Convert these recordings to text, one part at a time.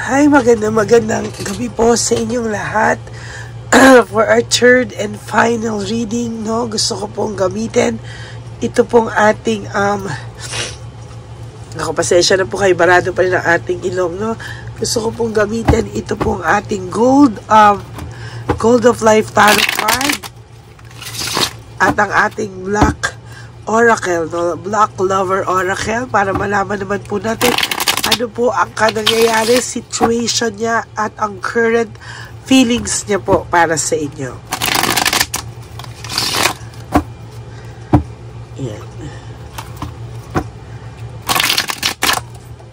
Hi, magandang gabi po sa inyong lahat. For our third and final reading, no, gusto ko pong gamitin ito pong ating pasensya na po kayo, barado pa rin ang ating ilong, no. Gusto ko pong gamitin ito pong ating Gold of Life Tarot card at ang ating Black Oracle, no, Black Lover Oracle, para malaman naman po natin ano po ang nangyayari, situation niya at ang current feelings niya po para sa inyo. Yan.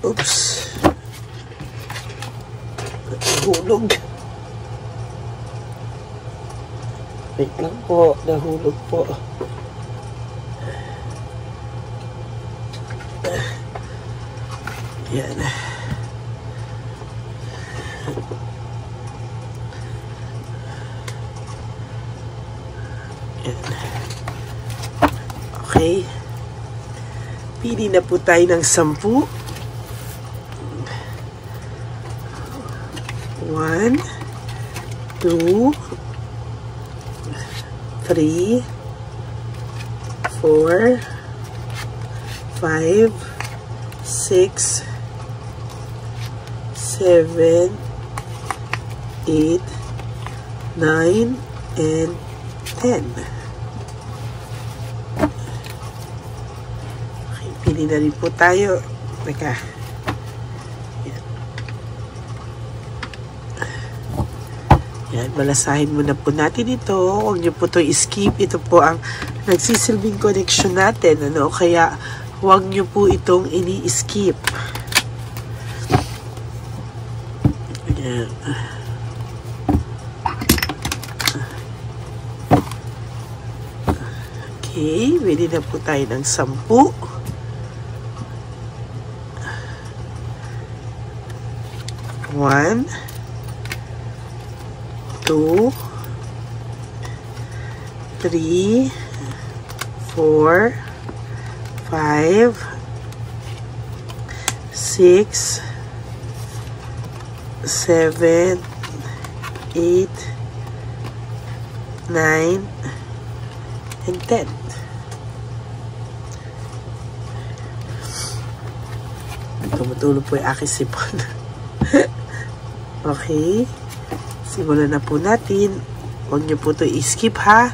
Oops. Nahulog. Wait lang po. Nahulog po. Yan. Okay. Pili na po tayo ng 10. 1, 2, 3, 4, 5, 6, 7, 8, 9, and 10. Okay, pili na rin po tayo. Teka. Yan, balasahin muna po natin ito. Huwag niyo po ito i-skip. Ito po ang nagsisilbing connection natin. Ano? Kaya, huwag niyo po itong ini-skip. Yan. Okay, pwede na po tayo ng 10. 1, 2, 3, 4, 5, 6, 7, 8, 9, and 10. Tumutulog po yung aking sipon. Okay. Simulan na po natin. Huwag niyo po ito i-skip, ha.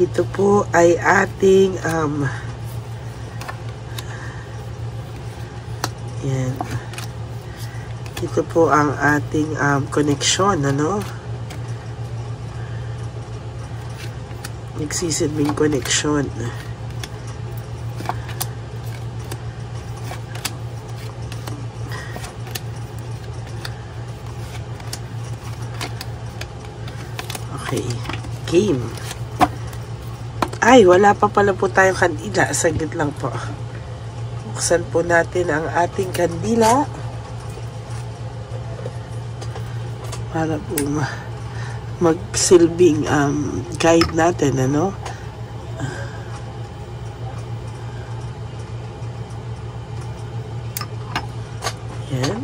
Ito po ay ating yan. Ito po ang ating connection, ano? Nagsisilbing connection. Okay. Game. Ay, wala pa pala po tayong kandila. Saglit lang po. Buksan po natin ang ating kandila. Para po magsilbing guide natin, ano? Yan.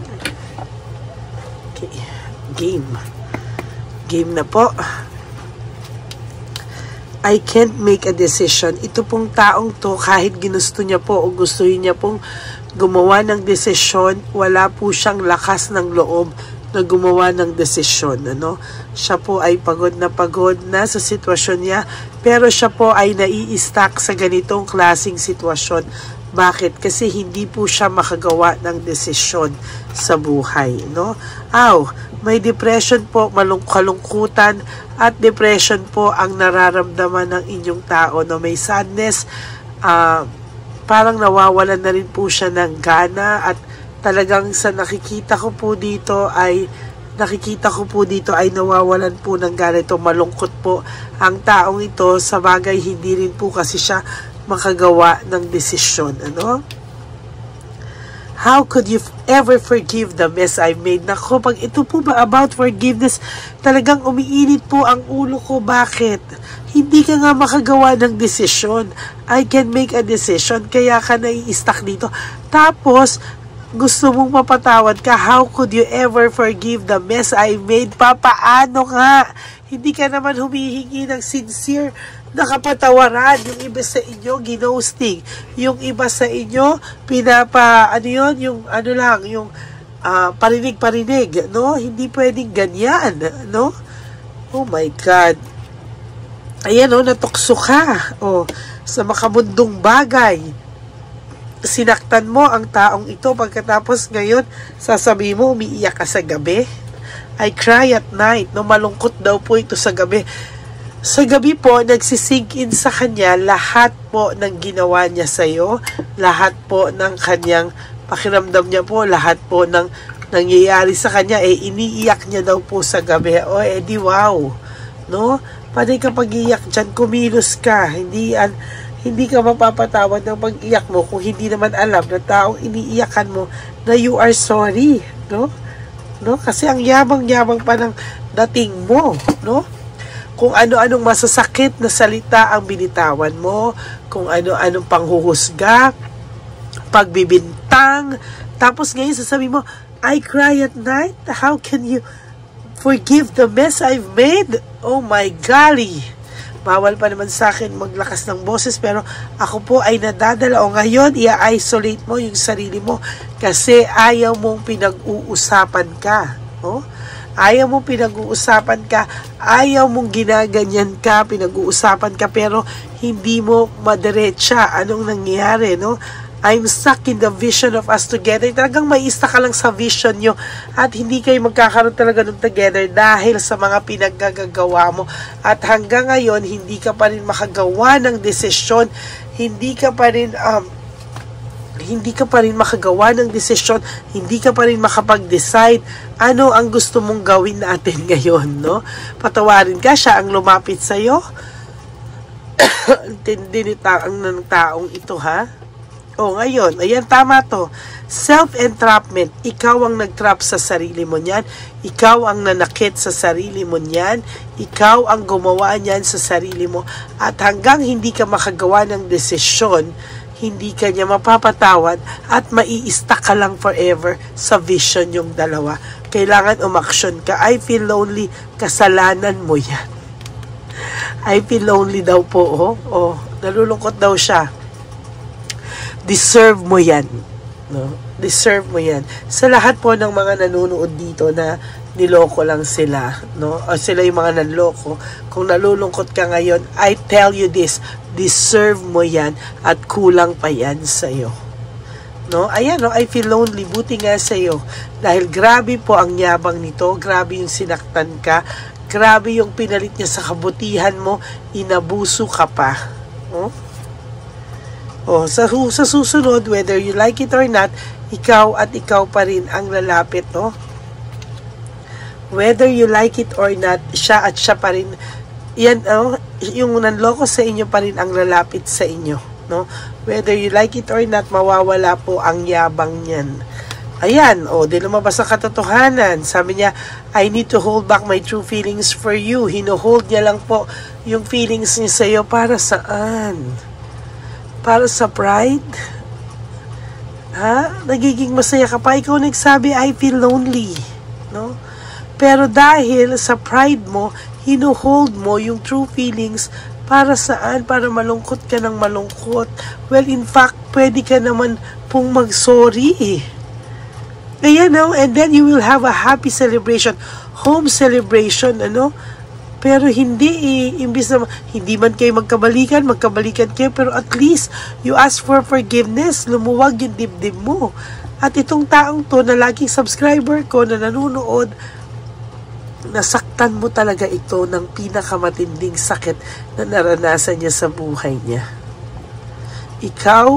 Okay. Game. Game na po. I can't make a decision. Ito pong taong to, kahit ginusto niya po o gusto niya pong gumawa ng desisyon, wala po siyang lakas ng loob na gumawa ng desisyon. Ano? Siya po ay pagod na sa sitwasyon niya, pero siya po ay nai-stuck sa ganitong klaseng sitwasyon. Bakit? Kasi hindi po siya makagawa ng desisyon sa buhay. No? May depression po, kalungkutan at depression po ang nararamdaman ng inyong tao. No? May sadness, parang nawawalan na rin po siya ng gana at talagang sa nakikita ko po dito ay nawawalan po ng gana. Ito, malungkot po ang taong ito. Sa bagay, hindi rin po kasi siya makagawa ng desisyon. Ano? How could you ever forgive the mess I made? Nako, pag ito po ba about forgiveness, talagang umiinit po ang ulo ko. Bakit? Hindi ka nga makagawa ng desisyon. I can make a decision, kaya ka nai-stuck dito. Tapos, gusto mong mapatawad ka. How could you ever forgive the mess I made? Papaano nga? Hindi ka naman humihingi ng sincere na kapatawaran. Yung iba sa inyo, ginosting. Yung iba sa inyo, parinig-parinig, no? Hindi pwedeng ganyan, no? Oh my God. Ayan, natukso ka. Sa makamundong bagay. Sinaktan mo ang taong ito, pagkatapos ngayon, sasabihin mo, umiiyak ka sa gabi. I cry at night. Malungkot daw po ito sa gabi. Sa gabi po, nagsisink in sa kanya lahat po ng ginawa niya sa'yo, lahat po ng kanyang pakiramdam niya po, lahat po ng nangyayari sa kanya, iniiyak niya daw po sa gabi. Di wow. No? Panay kapag iiyak dyan, kumilos ka. Hindi ka mapapatawad ng pag-iyak mo kung hindi naman alam na taong iniiyakan mo na you are sorry, no? Kasi ang yabang-yabang pa ng dating mo, no? Kung ano-anong masasakit na salita ang binitawan mo, kung ano-anong panghuhusga, pagbibintang, tapos ngayon sasabihin mo, I cry at night? How can you forgive the mess I've made? Oh my golly! Bawal pa naman sa akin maglakas ng boses, pero ako po ay nadadala. Ngayon, i-isolate mo yung sarili mo kasi ayaw mong pinag-uusapan ka. Ayaw mong pinag-uusapan ka, ayaw mong ginaganyan ka, pinag-uusapan ka, pero hindi mo madiretsa. Anong nangyayari, no? I'm stuck in the vision of us together. Talagang maista ka lang sa vision nyo at hindi kayo magkakaroon talaga ng together dahil sa mga pinaggagawa mo. At hanggang ngayon, hindi ka pa rin makagawa ng desisyon, hindi ka pa rin makagawa ng desisyon, hindi ka pa rin makapag-decide ano ang gusto mong gawin natin ngayon, no? Patawarin ka, siya ang lumapit sa'yo. Intindi ng taong ito, ha? Ngayon, ayan, tama to. Self-entrapment. Ikaw ang nag-trap sa sarili mo niyan. Ikaw ang nanakit sa sarili mo niyan. Ikaw ang gumawa niyan sa sarili mo. At hanggang hindi ka makagawa ng desisyon, hindi ka niya mapapatawad at maiista ka lang forever sa vision yung dalawa. Kailangan umaksyon ka. I feel lonely. Kasalanan mo yan. I feel lonely daw po. Nalulungkot daw siya. Deserve mo yan. No? Deserve mo yan. Sa lahat po ng mga nanonood dito na niloko lang sila, no? O sila yung mga nanloko, kung nalulungkot ka ngayon, I tell you this, deserve mo yan at kulang pa yan sa'yo. No? Ayan, no? I feel lonely. Buti nga sa'yo. Dahil grabe po ang yabang nito, grabe yung sinaktan ka, grabe yung pinalit niya sa kabutihan mo, inabuso ka pa. No? Sa susunod, whether you like it or not, ikaw at ikaw pa rin ang lalapit, no? Whether you like it or not, siya at siya pa rin. Yan, yung nanloko sa inyo pa rin ang lalapit sa inyo, no? Whether you like it or not, mawawala po ang yabang niyan. Ayan, di lumabas ang katotohanan. Sabi niya, I need to hold back my true feelings for you. Hino-hold niya lang po yung feelings niya sa'yo. Para saan? Para sa pride? Nagiging masaya ka pa. Ikaw nagsabi, I feel lonely. No? Pero dahil sa pride mo, hino-hold mo yung true feelings. Para saan? Para malungkot ka ng malungkot. Well, in fact, pwede ka naman pong mag-sorry. Ayan, no? And then you will have a happy celebration. Home celebration, Pero hindi imbis na hindi man kayo magkabalikan kayo, pero at least you ask for forgiveness, lumuwag yung dibdib mo. At itong taong to na laging subscriber ko na nanonood, nasaktan mo talaga ito ng pinakamatinding sakit na naranasan niya sa buhay niya. Ikaw,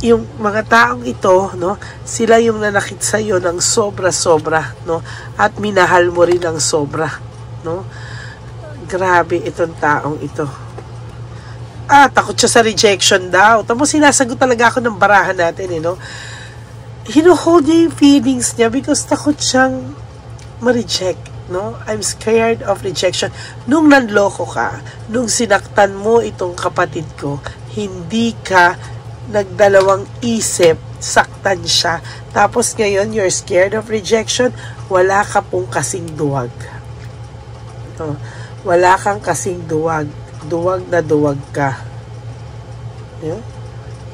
yung mga taong ito, no, sila yung nanakit sa iyo ng sobra-sobra, no, at minahal mo rin ng sobra, no. Grabe itong taong ito. Takot siya sa rejection daw. Tapos sinasagot talaga ako ng barahan natin, no? Hino-hold niya yung feelings niya because takot siyang ma-reject, no? I'm scared of rejection. Nung nanloko ka, nung sinaktan mo itong kapatid ko, hindi ka nagdalawang isip, saktan siya. Tapos ngayon, you're scared of rejection, wala ka pong kasing duwag. Wala kang kasing duwag. Duwag na duwag ka. Yeah?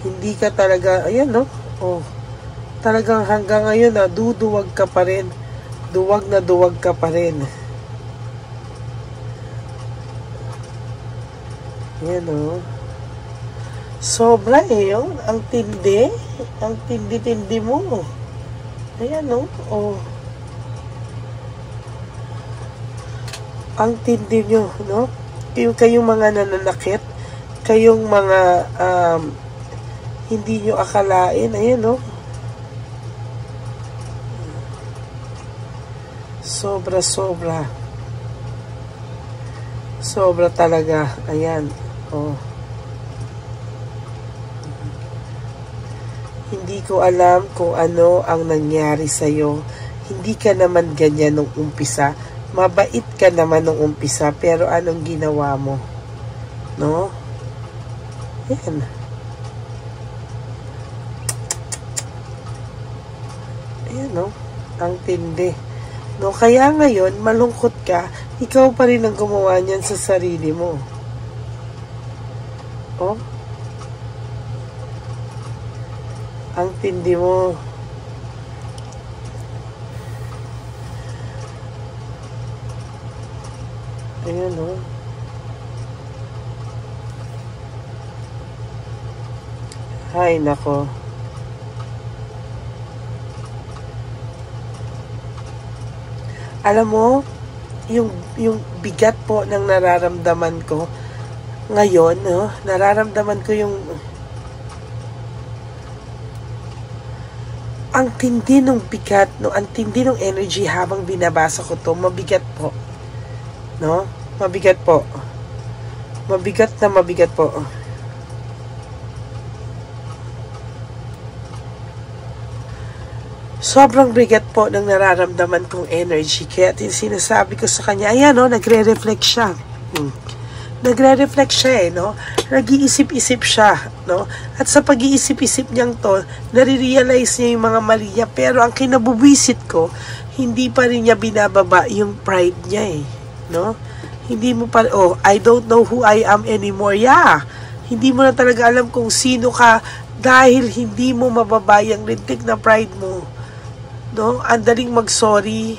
Hindi ka talaga, ayan no? Oh, talagang hanggang ngayon duduwag ka pa rin. Duwag na duwag ka pa rin. Ayan o. Sobra oh. Ang tindi. Ang tindi-tindi mo. Ayan o. Oh. Ang tindi nyo, no? Kayong mga nananakit, kayong mga hindi nyo akalain. Ayan o. Sobra. Sobra talaga. Ayan. Oh. Hindi ko alam kung ano ang nangyari sa'yo. Hindi ka naman ganyan nung umpisa. Mabait ka naman nung umpisa. Pero anong ginawa mo? No? Ayan. Ayan, no? Ang tindi. No, kaya ngayon, malungkot ka, ikaw pa rin ang gumawa niyan sa sarili mo. Oh? Ang tindi mo. Ayan, oh. Hay, nako. Alam mo, yung bigat po ng nararamdaman ko ngayon, no? Nararamdaman ko yung ang tindi ng bigat, no? Ang tindi ng energy habang binabasa ko to, mabigat po. No? Mabigat po. Mabigat na mabigat po. Sobrang bigat po ng nararamdaman kong energy. Kaya sinasabi ko sa kanya, ayan, no? Nagre-reflect siya. Nagre-reflect siya, no? Nag-iisip-isip siya, no? At sa pag-iisip-isip niyang to, nare-realize niya yung mga mali niya. Pero ang kinabubuisit ko, hindi pa rin niya binababa yung pride niya, no? Hindi mo pa, I don't know who I am anymore. Yeah. Hindi mo na talaga alam kung sino ka dahil hindi mo mababa yung lintik na pride mo. No? Andaling mag-sorry.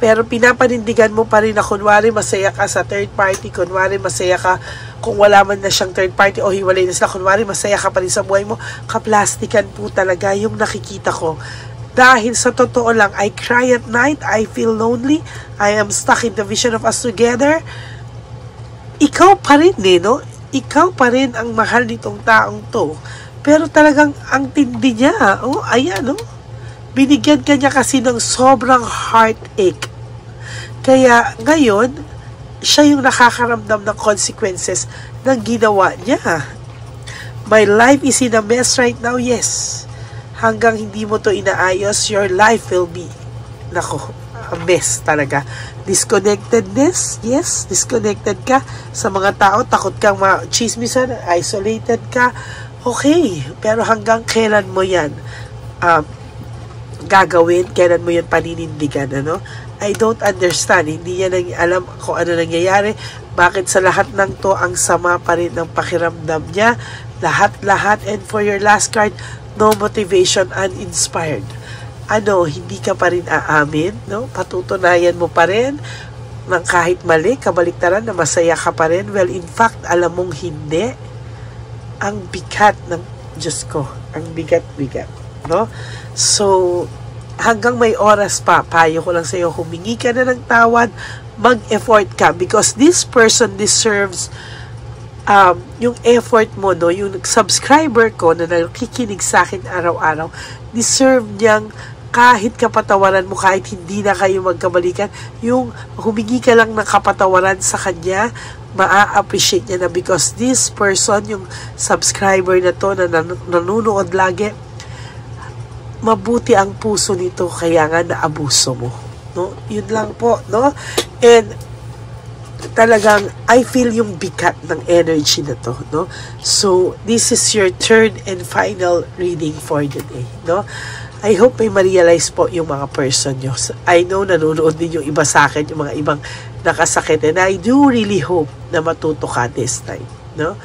Pero pinapanindigan mo pa rin na kunwari masaya ka sa third party, kunwari masaya ka kung wala man na siyang third party o hiwalay na sila, kunwari masaya ka pa rin sa buhay mo. Kaplastikan po talaga yung nakikita ko. Dahil sa totoo lang, I cry at night, I feel lonely, I am stuck in the vision of us together. Ikaw pa rin no? Ikaw pa rin ang mahal nitong taong to. Pero talagang ang tindi niya, ayan, no? Binigyan ka niya kasi ng sobrang heartache. Kaya ngayon, siya yung nakakaramdam ng consequences ng ginawa niya. My life is in a mess right now, yes. Hanggang hindi mo to inaayos, your life will be, nako, a mess talaga. Disconnectedness, yes, disconnected ka sa mga tao, takot kang ma-chismisan, isolated ka, okay, pero hanggang kailan mo yan gagawin, kailan mo yan paninindigan, ano? I don't understand, hindi niya alam kung ano nangyayari, bakit sa lahat ng to, ang sama pa rin ng pakiramdam niya, lahat, and for your last card, no motivation, uninspired. Ano, hindi ka pa rin aamin, no? Patutunayan mo pa rin ng kahit mali, kabaliktaran na masaya ka pa rin. Well, in fact, alam mong hindi. Ang bigat ng Diyos ko. Ang bigat-bigat, no? So, hanggang may oras pa, payo ko lang sa iyo, humingi ka na ng tawad, mag-effort ka because this person deserves yung effort mo, no? Yung subscriber ko na nakikinig sa akin araw-araw, deserve niyang kahit kapatawaran mo, kahit hindi na kayo magkabalikan, yung humingi ka lang ng kapatawaran sa kanya, maa-appreciate niya na because this person, yung subscriber na to na nanonood lagi, mabuti ang puso nito, kaya nga naabuso mo, no? Yun lang po, no? And talagang I feel yung bigat ng energy na to, no? So, this is your third and final reading for the day, no? I hope may ma-realize po yung mga person nyo. I know nanonood din yung iba sa akin, yung mga ibang nakasakit, and I do really hope na matuto ka this time, no?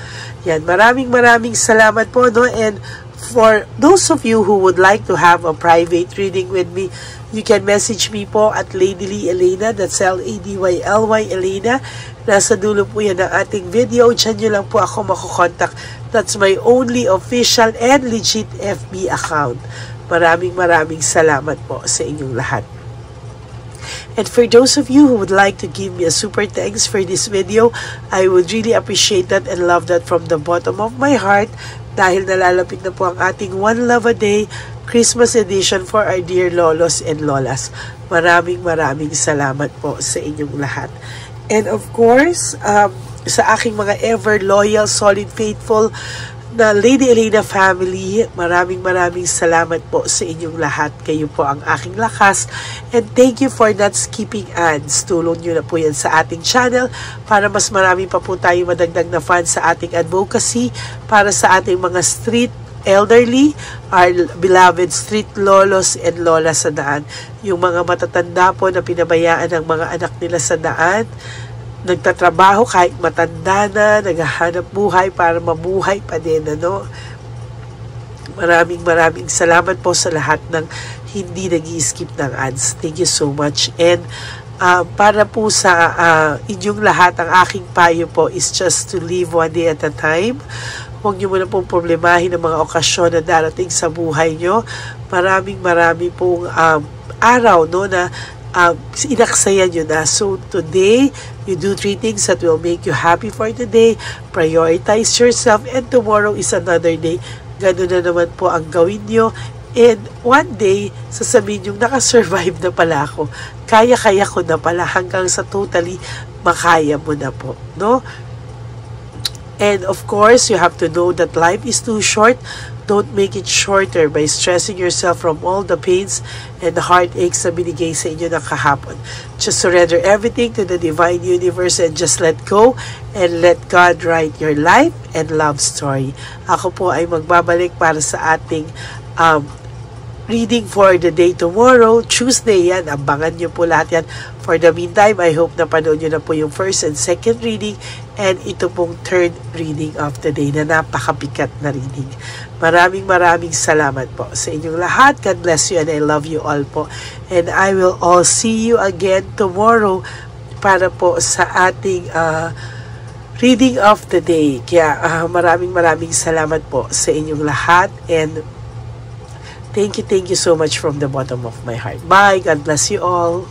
Yan, maraming salamat po, no? And for those of you who would like to have a private reading with me, you can message me po at Ladyly Elena, that's Ladyly Elena. Nasa dulo po yan ng ating video. Diyan nyo lang po ako makukontak. That's my only official and legit FB account. Maraming salamat po sa inyong lahat. And for those of you who would like to give me a super thanks for this video, I would really appreciate that and love that from the bottom of my heart, dahil nalalapit na po ang ating One Love a Day Christmas edition for our dear lolos and lolas. Maraming salamat po sa inyong lahat. And of course, sa aking mga ever loyal, solid, faithful na Lady Elena family, maraming salamat po sa inyong lahat. Kayo po ang aking lakas. And thank you for not skipping ads. Tulong nyo na po yan sa ating channel para mas marami pa po tayo madagdag na fans sa ating advocacy para sa ating mga street elderly, our beloved street lolos and lolas sa daan. Yung mga matatanda po na pinabayaan ng mga anak nila sa daan, nagtatrabaho kahit matanda na, naghahanap buhay para mabuhay pa din, ano? Maraming salamat po sa lahat ng hindi nag-i-skip ng ads. Thank you so much. And para po sa inyong lahat, ang aking payo po is just to live one day at a time. Huwag nyo muna pong problemahin ang mga okasyon na darating sa buhay nyo. Marami pong araw, no, na inaksayan nyo na. So today, you do 3 things that will make you happy for today. Prioritize yourself, and tomorrow is another day. Ganun na naman po ang gawin nyo. And one day, sasabihin yung nakasurvive na pala ako. Kaya ko na pala hanggang sa totally makaya mo na po, no? And of course, you have to know that life is too short. Don't make it shorter by stressing yourself from all the pains and the heartaches na binigay sa inyo ng kahapon. Just surrender everything to the divine universe and just let go and let God write your life and love story. Ako po ay magbabalik para sa ating reading for the day tomorrow, Tuesday yan. Abangan nyo po lahat yan. For the meantime, I hope na panood nyo na po yung first and second reading and ito pong third reading of the day na napakabigat na reading. Maraming salamat po sa inyong lahat. God bless you and I love you all po. And I will all see you again tomorrow para po sa ating reading of the day. Kaya maraming salamat po sa inyong lahat and thank you so much from the bottom of my heart. Bye. God bless you all.